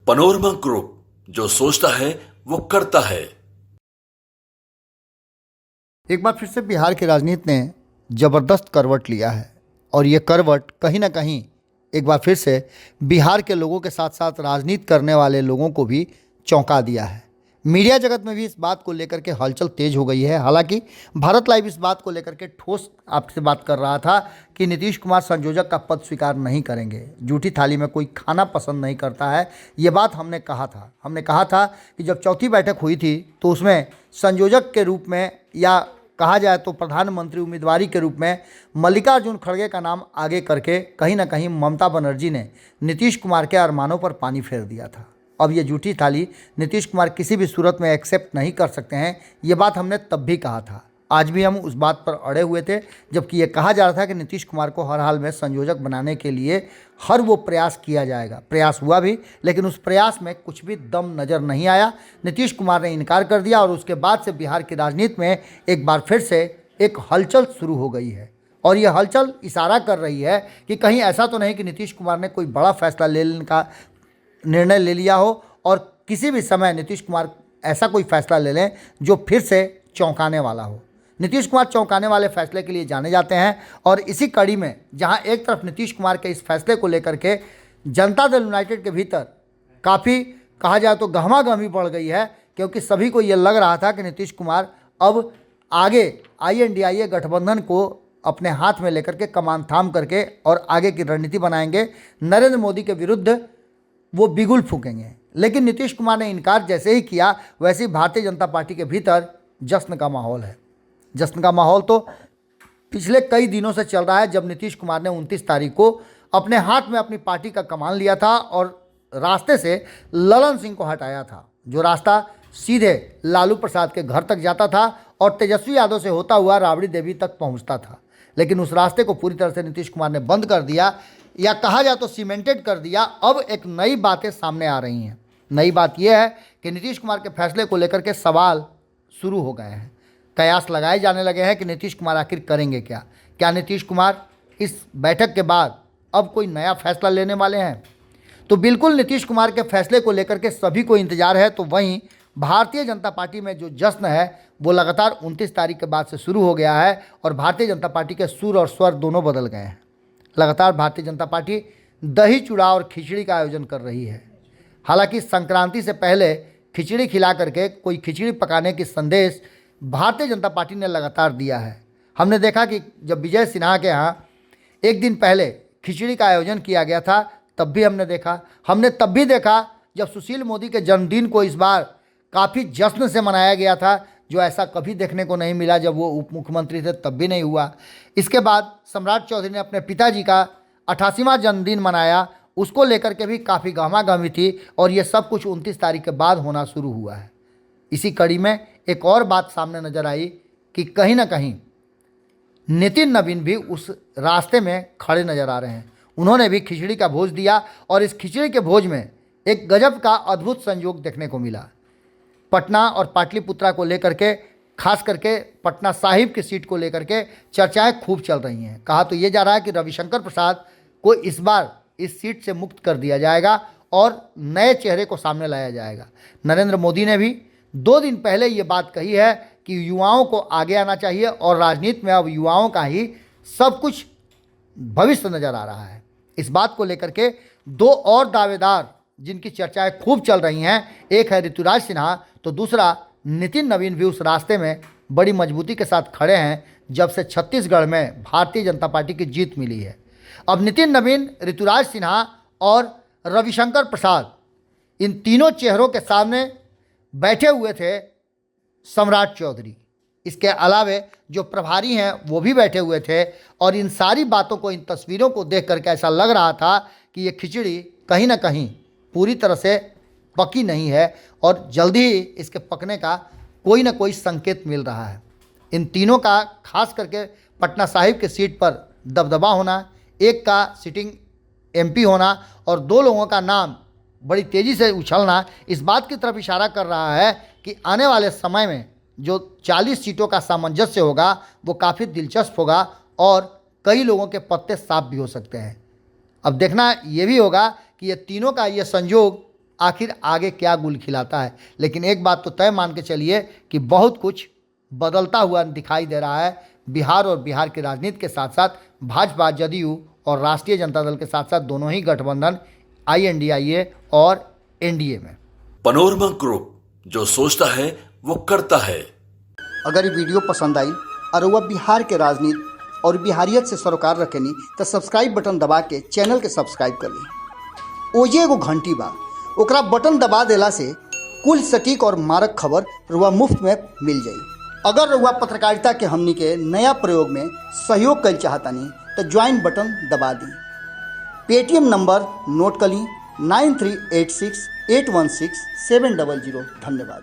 Panorama group, जो सोचता है वो करता है। एक बार फिर से बिहार की राजनीति ने जबरदस्त करवट लिया है और ये करवट कहीं ना कहीं एक बार फिर से बिहार के लोगों के साथ साथ राजनीति करने वाले लोगों को भी चौंका दिया है। मीडिया जगत में भी इस बात को लेकर के हलचल तेज हो गई है। हालांकि भारत लाइव इस बात को लेकर के ठोस आपसे बात कर रहा था कि नीतीश कुमार संयोजक का पद स्वीकार नहीं करेंगे, जूठी थाली में कोई खाना पसंद नहीं करता है। ये बात हमने कहा था कि जब चौथी बैठक हुई थी तो उसमें संयोजक के रूप में या कहा जाए तो प्रधानमंत्री उम्मीदवारी के रूप में मल्लिकार्जुन खड़गे का नाम आगे करके कहीं ना कहीं ममता बनर्जी ने नीतीश कुमार के अरमानों पर पानी फेर दिया था। अब ये झूठी थाली नीतीश कुमार किसी भी सूरत में एक्सेप्ट नहीं कर सकते हैं। ये बात हमने तब भी कहा था, आज भी हम उस बात पर अड़े हुए थे, जबकि ये कहा जा रहा था कि नीतीश कुमार को हर हाल में संयोजक बनाने के लिए हर वो प्रयास किया जाएगा। प्रयास हुआ भी, लेकिन उस प्रयास में कुछ भी दम नज़र नहीं आया। नीतीश कुमार ने इनकार कर दिया और उसके बाद से बिहार की राजनीति में एक बार फिर से एक हलचल शुरू हो गई है। और ये हलचल इशारा कर रही है कि कहीं ऐसा तो नहीं कि नीतीश कुमार ने कोई बड़ा फैसला लेने का निर्णय ले लिया हो और किसी भी समय नीतीश कुमार ऐसा कोई फैसला ले लें जो फिर से चौंकाने वाला हो। नीतीश कुमार चौंकाने वाले फैसले के लिए जाने जाते हैं और इसी कड़ी में जहां एक तरफ नीतीश कुमार के इस फैसले को लेकर के जनता दल यूनाइटेड के भीतर काफ़ी कहा जाए तो गहमागहमी बढ़ गई है, क्योंकि सभी को ये लग रहा था कि नीतीश कुमार अब आगे INDIA गठबंधन को अपने हाथ में लेकर के कमान थाम करके और आगे की रणनीति बनाएंगे, नरेंद्र मोदी के विरुद्ध वो बिगुल फूकेंगे। लेकिन नीतीश कुमार ने इनकार जैसे ही किया, वैसे ही भारतीय जनता पार्टी के भीतर जश्न का माहौल है। जश्न का माहौल तो पिछले कई दिनों से चल रहा है, जब नीतीश कुमार ने 29 तारीख को अपने हाथ में अपनी पार्टी का कमान लिया था और रास्ते से ललन सिंह को हटाया था, जो रास्ता सीधे लालू प्रसाद के घर तक जाता था और तेजस्वी यादव से होता हुआ राबड़ी देवी तक पहुंचता था। लेकिन उस रास्ते को पूरी तरह से नीतीश कुमार ने बंद कर दिया, या कहा जाए तो सीमेंटेड कर दिया। अब एक नई बातें सामने आ रही हैं। नई बात यह है कि नीतीश कुमार के फैसले को लेकर के सवाल शुरू हो गए हैं, कयास लगाए जाने लगे हैं कि नीतीश कुमार आखिर करेंगे क्या। क्या नीतीश कुमार इस बैठक के बाद अब कोई नया फैसला लेने वाले हैं? तो बिल्कुल नीतीश कुमार के फैसले को लेकर के सभी को इंतजार है। तो वहीं भारतीय जनता पार्टी में जो जश्न है वो लगातार 29 तारीख के बाद से शुरू हो गया है और भारतीय जनता पार्टी के सुर और स्वर दोनों बदल गए हैं। लगातार भारतीय जनता पार्टी दही चूड़ा और खिचड़ी का आयोजन कर रही है। हालांकि संक्रांति से पहले खिचड़ी खिला करके कोई खिचड़ी पकाने की संदेश भारतीय जनता पार्टी ने लगातार दिया है। हमने देखा कि जब विजय सिन्हा के यहाँ एक दिन पहले खिचड़ी का आयोजन किया गया था, तब भी हमने तब भी देखा जब सुशील मोदी के जन्मदिन को इस बार काफ़ी जश्न से मनाया गया था, जो ऐसा कभी देखने को नहीं मिला। जब वो उप मुख्यमंत्री थे तब भी नहीं हुआ। इसके बाद सम्राट चौधरी ने अपने पिताजी का 88वां जन्मदिन मनाया, उसको लेकर के भी काफ़ी गहमागहमी थी और ये सब कुछ 29 तारीख के बाद होना शुरू हुआ है। इसी कड़ी में एक और बात सामने नजर आई कि कहीं ना कहीं नितिन नवीन भी उस रास्ते में खड़े नजर आ रहे हैं। उन्होंने भी खिचड़ी का भोज दिया और इस खिचड़ी के भोज में एक गजब का अद्भुत संयोग देखने को मिला। पटना और पाटलिपुत्रा को लेकर के, खास करके पटना साहिब की सीट को लेकर के चर्चाएं खूब चल रही हैं। कहा तो ये जा रहा है कि रविशंकर प्रसाद को इस बार इस सीट से मुक्त कर दिया जाएगा और नए चेहरे को सामने लाया जाएगा। नरेंद्र मोदी ने भी 2 दिन पहले ये बात कही है कि युवाओं को आगे आना चाहिए और राजनीति में अब युवाओं का ही सब कुछ भविष्य नज़र आ रहा है। इस बात को लेकर के 2 और दावेदार जिनकी चर्चाएं खूब चल रही हैं, एक है ऋतुराज सिन्हा तो दूसरा नितिन नवीन भी उस रास्ते में बड़ी मजबूती के साथ खड़े हैं जब से छत्तीसगढ़ में भारतीय जनता पार्टी की जीत मिली है। अब नितिन नवीन, ऋतुराज सिन्हा और रविशंकर प्रसाद, इन तीनों चेहरों के सामने बैठे हुए थे सम्राट चौधरी। इसके अलावे जो प्रभारी हैं वो भी बैठे हुए थे और इन सारी बातों को, इन तस्वीरों को देख करके ऐसा लग रहा था कि ये खिचड़ी कहीं ना कहीं पूरी तरह से पकी नहीं है और जल्दी ही इसके पकने का कोई ना कोई संकेत मिल रहा है। इन तीनों का खास करके पटना साहिब के सीट पर दबदबा होना, एक का सिटिंग MP होना और 2 लोगों का नाम बड़ी तेज़ी से उछलना इस बात की तरफ इशारा कर रहा है कि आने वाले समय में जो 40 सीटों का सामंजस्य होगा वो काफ़ी दिलचस्प होगा और कई लोगों के पत्ते साफ भी हो सकते हैं। अब देखना ये भी होगा कि ये तीनों का ये संयोग आखिर आगे क्या गुल खिलाता है। लेकिन एक बात तो तय मान के चलिए कि बहुत कुछ बदलता हुआ दिखाई दे रहा है बिहार और बिहार की राजनीति के साथ साथ भाजपा, जदयू और राष्ट्रीय जनता दल के साथ साथ दोनों ही गठबंधन INDIA और NDA में। पनोरमा ग्रुप, जो सोचता है वो करता है। अगर ये वीडियो पसंद आई और वह बिहार के राजनीति और बिहारियत से सरोकार रखेनी तो सब्सक्राइब बटन दबा के चैनल के सब्सक्राइब कर ली। ओजे एगो घंटी बा, ओकरा बटन दबा देला से कुल सटीक और मारक खबर रुआ मुफ्त में मिल जाई। अगर रुआ पत्रकारिता के हमनी के नया प्रयोग में सहयोग कर चाहतानी तो ज्वाइन बटन दबा दी। पेटीएम नंबर नोट कर ली 9386816700। धन्यवाद।